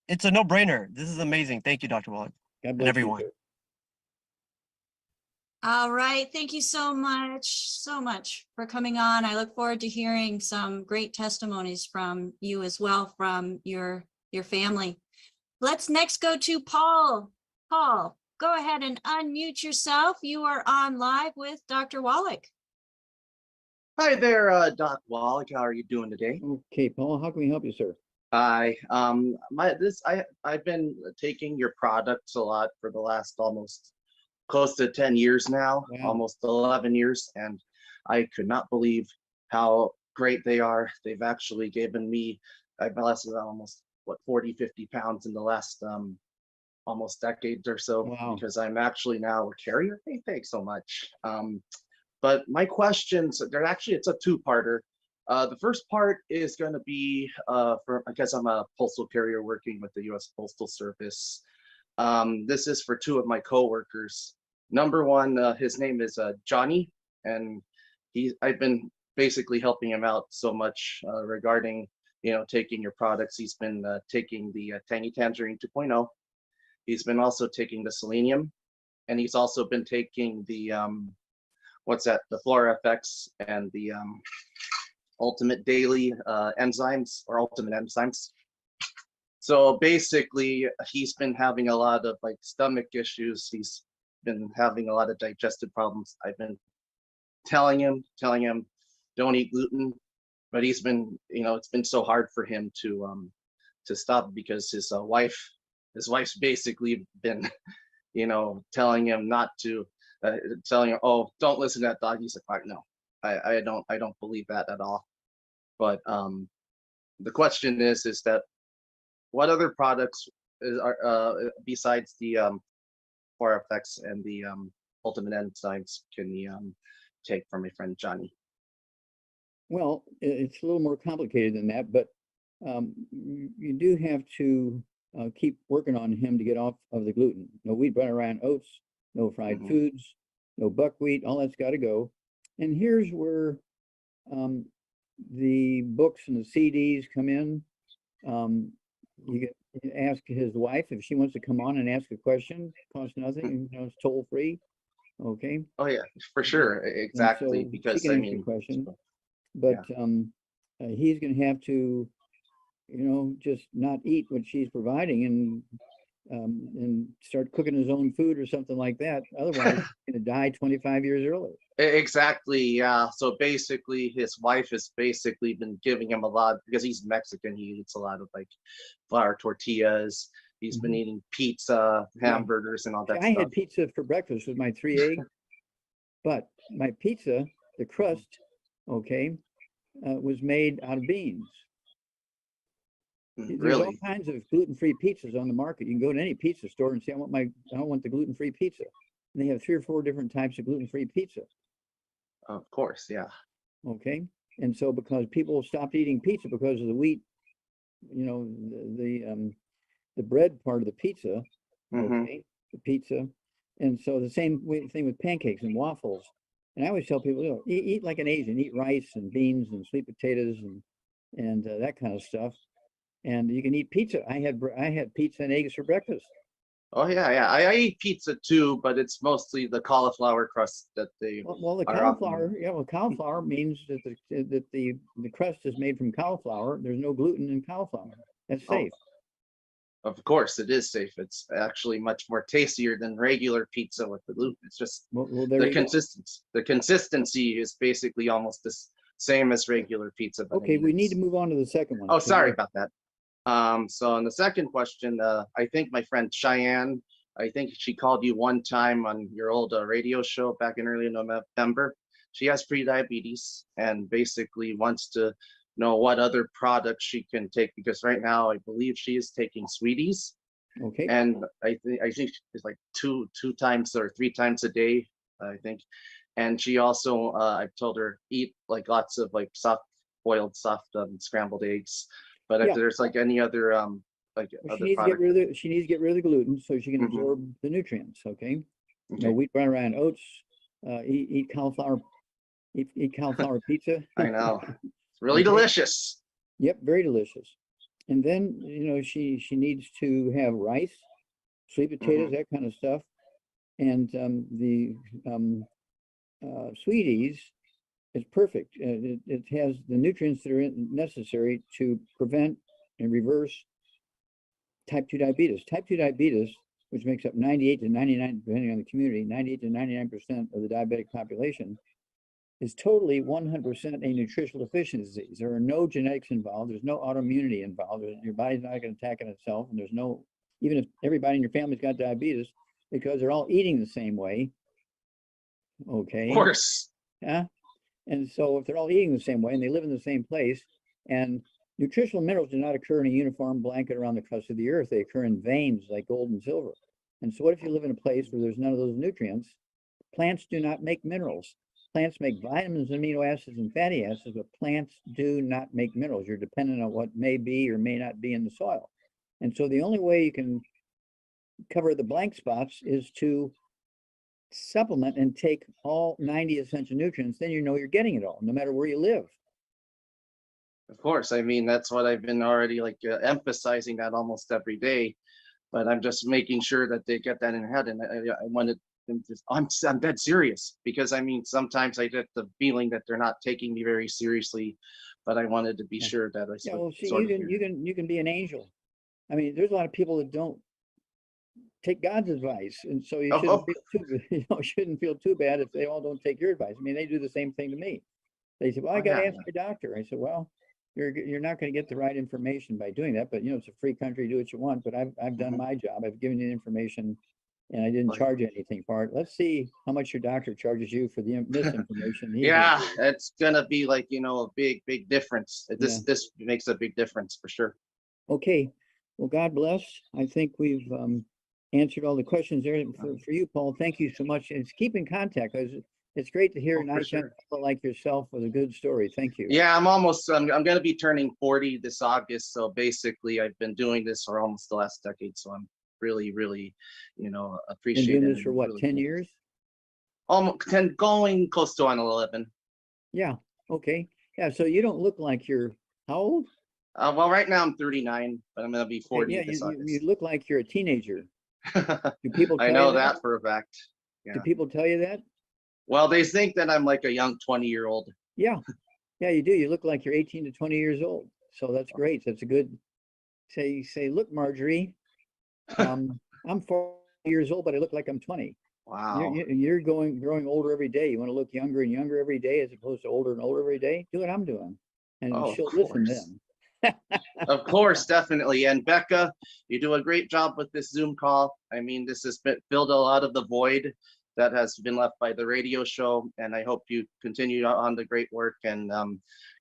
It's a no-brainer. This is amazing. Thank you, Dr. Wallach, God and bless you, everyone. sir. All right. Thank you so much for coming on. I look forward to hearing some great testimonies from you as well, from your family. Let's next go to Paul. Paul, go ahead and unmute yourself. You are on live with Dr. Wallik. Hi there, Doc Wallach. How are you doing today? Okay, Paul, how can we help you, sir? Hi. I've been taking your products a lot for the last almost close to 10 years now, Wow. almost 11 years, and I could not believe how great they are. They've actually given me, I've lost almost 40, 50 pounds in the last almost decade or so. Wow. Because I'm actually now a carrier. Hey, thanks so much. But my questions, it's a two-parter. The first part is going to be I guess I'm a postal carrier working with the U.S. Postal Service. This is for two of my coworkers. Number one, his name is Johnny, and I've been basically helping him out so much regarding, taking your products. He's been taking the Tangy Tangerine 2.0. He's been also taking the selenium, and he's also been taking the the Flora FX and the Ultimate Daily enzymes or Ultimate Enzymes. So basically, he's been having a lot of stomach issues. He's been having a lot of digestive problems. I've been telling him, don't eat gluten, but he's been, it's been so hard for him to stop because his wife's basically been, telling him not to, telling him, oh, don't listen to that dog. He's like, no, I don't believe that at all. But the question is that what other products are besides the FX and the ultimate enzymes can he take from my friend Johnny? Well, it's a little more complicated than that, but you do have to keep working on him to get off of the gluten. No wheat, bran, rye, oats, no fried foods, no buckwheat, all that's got to go. And here's where the books and the CDs come in. You can ask his wife if she wants to come on and ask a question. Costs nothing, it's toll free. Okay. Oh yeah, for sure, exactly. So because she can answer your question, but he's going to have to, just not eat what she's providing and start cooking his own food or something like that. Otherwise, he's going to die 25 years early. Exactly, yeah. So basically, his wife has basically been giving him a lot, because he's Mexican. He eats a lot of like flour tortillas. He's been eating pizza, hamburgers, and all that stuff. I had pizza for breakfast with my 3 eggs, but my pizza, the crust, was made out of beans. There's all kinds of gluten-free pizzas on the market. You can go to any pizza store and say, I want the gluten-free pizza. And they have 3 or 4 different types of gluten-free pizza. Of course, yeah. Okay. And so because people stopped eating pizza because of the wheat, the bread part of the pizza, the pizza. And so the same thing with pancakes and waffles. And I always tell people, eat like an Asian, eat rice and beans and sweet potatoes and that kind of stuff. And you can eat pizza. I had pizza and eggs for breakfast. Oh yeah. I eat pizza too, but it's mostly the cauliflower crust that they. Well, the cauliflower, cauliflower means that the crust is made from cauliflower. There's no gluten in cauliflower. That's safe. Of course, it is safe. It's actually much more tastier than regular pizza with the gluten. It's just the consistency. The consistency is basically almost the same as regular pizza. Okay, we need to move on to the second one. Oh, sorry about that. So on the second question, I think my friend Cheyenne, I think she called you one time on your old radio show back in early November. She has pre-diabetes and basically wants to know what other products she can take, because right now I believe she is taking sweeties. Okay. And I think it's like two times or 3 times a day, I think. And she also, I've told her eat like lots of like soft scrambled eggs. But if there's like any other she needs to get rid of the gluten so she can absorb the nutrients. Okay. No wheat, bran, rye, and oats. Eat cauliflower. Eat cauliflower pizza. I know. It's really delicious. Yep, very delicious. And then she needs to have rice, sweet potatoes, that kind of stuff, and the sweeties. It's perfect. It has the nutrients that are necessary to prevent and reverse type 2 diabetes. Type 2 diabetes, which makes up 98 to 99, depending on the community, 98 to 99% of the diabetic population, is totally 100% a nutritional deficiency. There are no genetics involved. There's no autoimmunity involved. Your body's not going to attack on itself. And there's no, even if everybody in your family's got diabetes, because they're all eating the same way. Okay. Of course. Yeah. And so if they're all eating the same way and they live in the same place, and nutritional minerals do not occur in a uniform blanket around the crust of the earth, they occur in veins like gold and silver. And so what if you live in a place where there's none of those nutrients? Plants do not make minerals. Plants make vitamins, amino acids, and fatty acids, but plants do not make minerals. You're dependent on what may be or may not be in the soil. And so the only way you can cover the blank spots is to supplement and take all 90 essential nutrients. Then you're getting it all, no matter where you live. Of course. I mean, that's what I've been already emphasizing that almost every day, but I'm just making sure that they get that in their head. And I wanted them to, I'm dead serious, because I mean, sometimes I get the feeling that they're not taking me very seriously, but I wanted to be sure that I well, see, you can be an angel. I mean, there's a lot of people that don't take God's advice. And so you Of, shouldn't of, feel too, shouldn't feel too bad if they all don't take your advice. I mean, they do the same thing to me. They say, well, I oh, got to yeah. ask my doctor. I said, well, you're not going to get the right information by doing that, but it's a free country, do what you want. But I've done Mhm. my job. I've given you the information and I didn't Like- charge you anything for it. Let's see how much your doctor charges you for the misinformation. He's Yeah, giving you. it's gonna be like, a big difference. This Yeah. this makes a big difference for sure. Okay, well, God bless. I think we've answered all the questions there. For you, Paul, thank you so much. And keep in contact. It's great to hear Oh, a for nice young sure. fellow like yourself with a good story. Thank you. Yeah, I'm gonna be turning 40 this August. So basically I've been doing this for almost the last decade. So I'm really, really, Been appreciating doing it. this for what, Really 10 years? almost 10, going close to on 11. Yeah, okay. Yeah, so you don't look like you're, how old? Well, right now I'm 39, but I'm gonna be 40 Yeah, this you August. look like you're a teenager. Do people I tell know you that? that for a fact. Do Yeah. people tell you that? Well, they think that I'm like a young 20-year-old. Yeah, yeah, you do. You look like you're 18 to 20 years old. So that's great. That's a good, say, look, Marjorie, I'm 40 years old, but I look like I'm 20. Wow. You're growing older every day. You want to look younger and younger every day as opposed to older and older every day. Do what I'm doing. And Oh, she'll of listen course. then. Of course, definitely. And Becca, you do a great job with this Zoom call. I mean, this has filled a lot of the void that has been left by the radio show. And I hope you continue on the great work and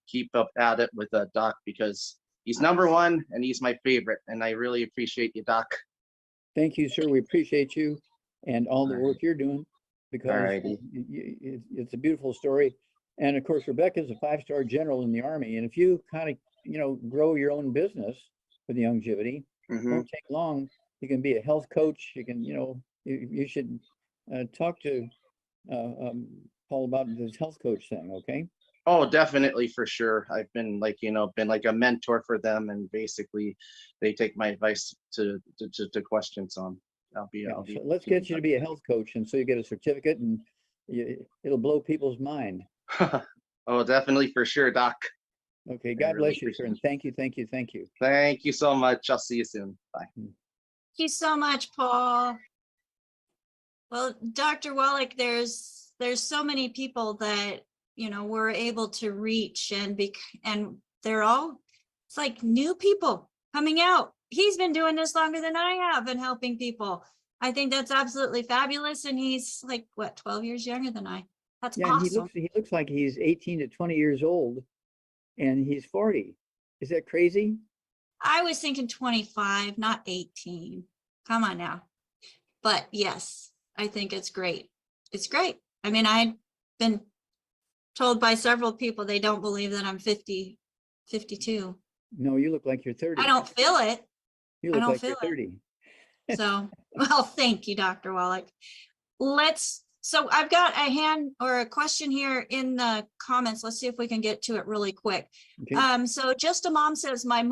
keep up at it with Doc, because he's number one and he's my favorite. And I really appreciate you, Doc. Thank you, sir. We appreciate you and all the All work you're doing because Alrighty. it's a beautiful story. And of course, Rebecca's a 5-star general in the Army. And if you kind of, grow your own business with longevity, Mhm. won't take long. You can be a health coach. You can, you should talk to Paul about this health coach thing. Okay. Oh, definitely, for sure. I've been like a mentor for them, and basically they take my advice to questions on. I'll be So let's keep in get you to touch be a with health coach, and so you get a certificate, and it'll blow people's mind. you. Oh, definitely, for sure, Doc. Okay, I God really bless you, sir, appreciate and thank you, thank you, thank you. Thank you so much. I'll see you soon. Bye. Thank you so much, Paul. Well, Dr. Wallik, there's so many people that we're able to reach, and they're all, it's like new people coming out. He's been doing this longer than I have and helping people. I think that's absolutely fabulous, and he's like, what, 12 years younger than I. That's Yeah, and awesome. he looks like he's 18 to 20 years old, and he's 40. Is that crazy? I was thinking 25, not 18. Come on now. But yes, I think it's great. It's great. I mean, I've been told by several people they don't believe that I'm 50, 52. No, you look like you're 30. I don't feel it. You I look don't like feel you're it. 30. So, well, thank you, Dr. Wallach. So I've got a hand or a question here in the comments. Let's see if we can get to it really quick. Okay. So just a mom says, my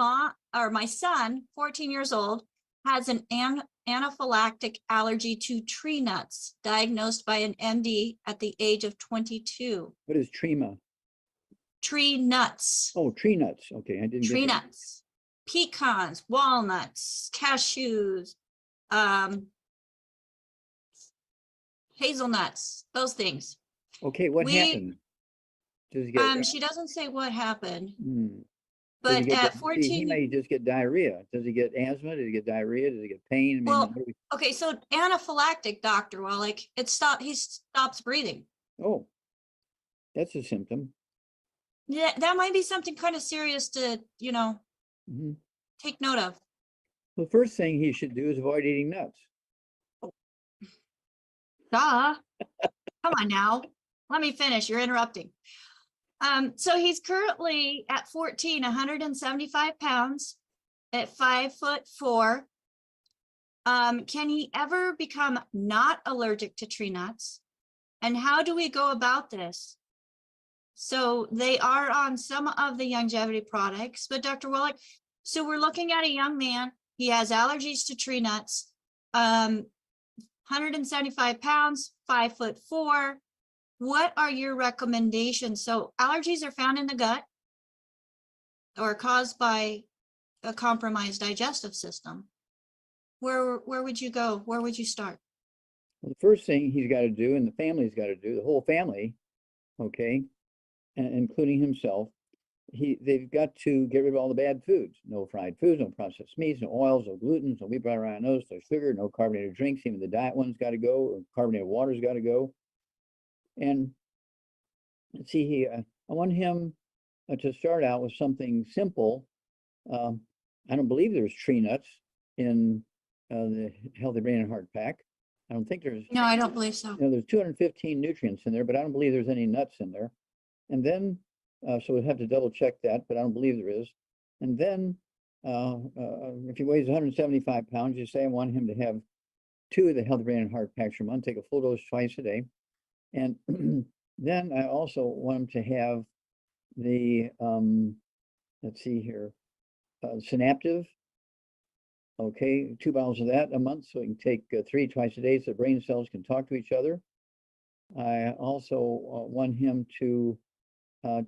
son, 14 years old, has an anaphylactic allergy to tree nuts, diagnosed by an MD at the age of 22. What is trema? Tree nuts. Oh, tree nuts. Okay, I didn't Tree get that. nuts, pecans, walnuts, cashews, hazelnuts, those things. Okay, what happened? Does he get? She doesn't say what happened, Does he but get at he 14, may just get diarrhea. Does he get asthma? Does he get diarrhea? Does he get pain? I mean, well, what do we- okay, so anaphylactic, Dr. Wallach, he stops breathing. Oh, that's a symptom. Yeah, that might be something kind of serious to, Mhm. take note of. The first thing he should do is avoid eating nuts. Duh. Come on now. Let me finish. You're interrupting. So he's currently at 14, 175 pounds at 5'4". Can he ever become not allergic to tree nuts? And how do we go about this? So they are on some of the longevity products, but Dr. Wallach, so we're looking at a young man. He has allergies to tree nuts, 175 pounds, 5'4". What are your recommendations? So allergies are found in the gut or caused by a compromised digestive system. where would you go? Where would you start? Well, the first thing he's got to do, and the family's got to do, the whole family, okay, including himself, they've got to get rid of all the bad foods. No fried foods, no processed meats, no oils, no gluten, no wheat, butter, no sugar, no carbonated drinks. Even the diet one's got to go, or carbonated water's got to go. And let's see, I want him to start out with something simple. I don't believe there's tree nuts in the Healthy Brain and Heart Pack. I don't think there's. No, I don't believe so. You know, there's 215 nutrients in there, but I don't believe there's any nuts in there. And then, so we'll have to double check that, but I don't believe there is. And then, if he weighs 175 pounds, you say I want him to have 2 of the Healthy Brain and Heart Packs a month, take a full dose twice a day. And then I also want him to have the, let's see here, Synaptive. Okay, 2 bottles of that a month, so he can take 3 twice a day so the brain cells can talk to each other. I also want him to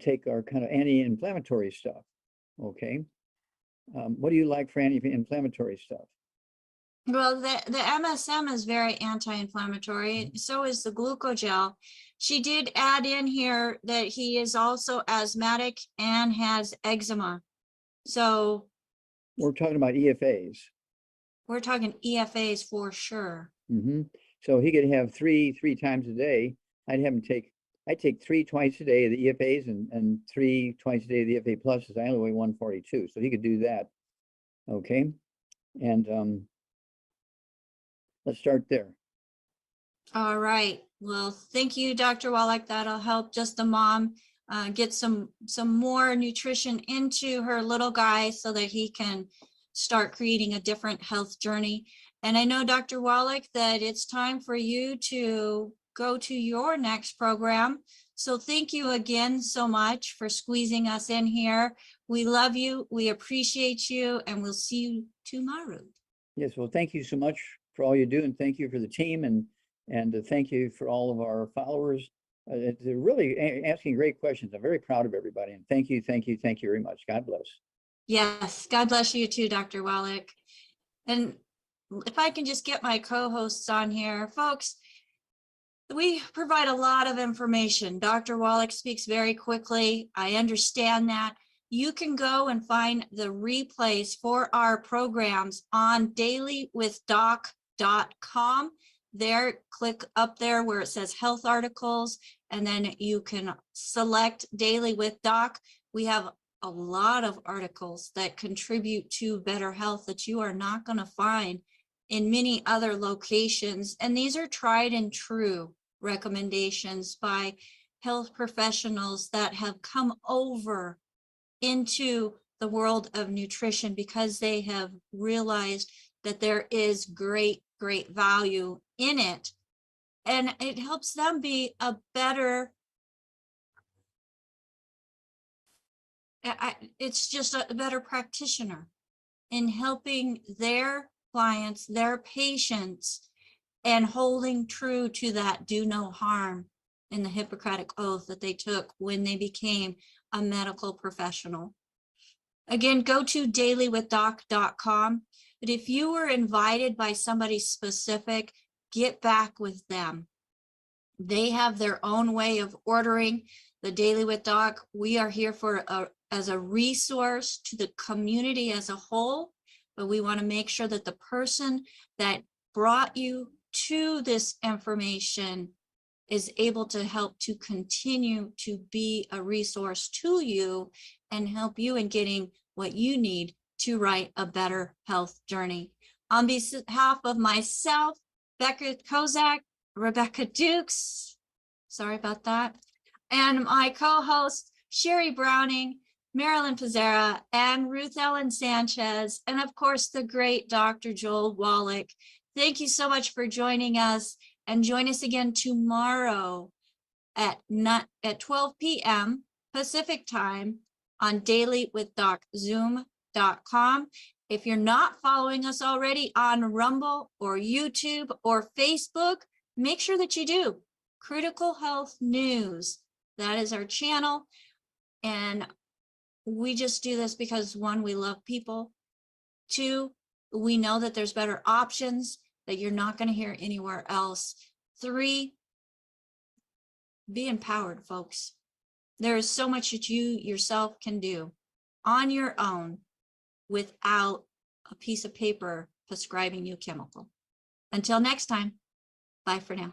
take our kind of anti-inflammatory stuff. Okay, what do you like for anti-inflammatory stuff? Well, the MSM is very anti-inflammatory. So is the glucogel. She did add in here that he is also asthmatic and has eczema. So we're talking about EFAs. We're talking EFAs for sure. Mm-hmm. So he could have three times a day. I'd take 3 twice a day of the EFAs and 3 twice a day of the EFA pluses. I only weigh 142, so he could do that. Okay, and let's start there. All right. Well, thank you, Dr. Wallach. That'll help just the mom get some more nutrition into her little guy so that he can start creating a different health journey. And I know, Dr. Wallach, that it's time for you to go to your next program. So thank you again so much for squeezing us in here. We love you. We appreciate you, and we'll see you tomorrow. Yes. Well, thank you so much for all you do, and thank you for the team, and thank you for all of our followers. They're really asking great questions. I'm very proud of everybody, and thank you very much. God bless. Yes, God bless you too, Dr. Wallach. And if I can just get my co-hosts on here, folks, we provide a lot of information. Dr. Wallach speaks very quickly. I understand that. You can go and find the replays for our programs on dailywithdoc.com. There, click up there where it says health articles, and then you can select Daily with Doc. We have a lot of articles that contribute to better health that you are not going to find in many other locations. And these are tried and true recommendations by health professionals that have come over into the world of nutrition because they have realized that there is great value in it. And it helps them be a better, it's just a better practitioner in helping their clients, their patients, and holding true to that do no harm in the Hippocratic oath that they took when they became a medical professional. Again, go to dailywithdoc.com. But if you were invited by somebody specific, get back with them. They have their own way of ordering the Daily with Doc. We are here as a resource to the community as a whole, but we want to make sure that the person that brought you to this information is able to help to continue to be a resource to you and help you in getting what you need to write a better health journey. On behalf of myself, Becca Kozak, Rebecca Dukes, sorry about that, and my co-host, Sherry Browning, Marilyn Pizzera, and Ruth Ellen Sanchez, and of course, the great Dr. Joel Wallik. Thank you so much for joining us, and join us again tomorrow at 12 p.m. Pacific time on dailywithdoc.zoom.com. If you're not following us already on Rumble or YouTube or Facebook, make sure that you do. Critical Health News, that is our channel. And we just do this because 1, we love people. 2, We know that there's better options that you're not going to hear anywhere else. 3, be empowered, folks. There is so much that you yourself can do on your own without a piece of paper prescribing you chemical. Until next time, bye for now.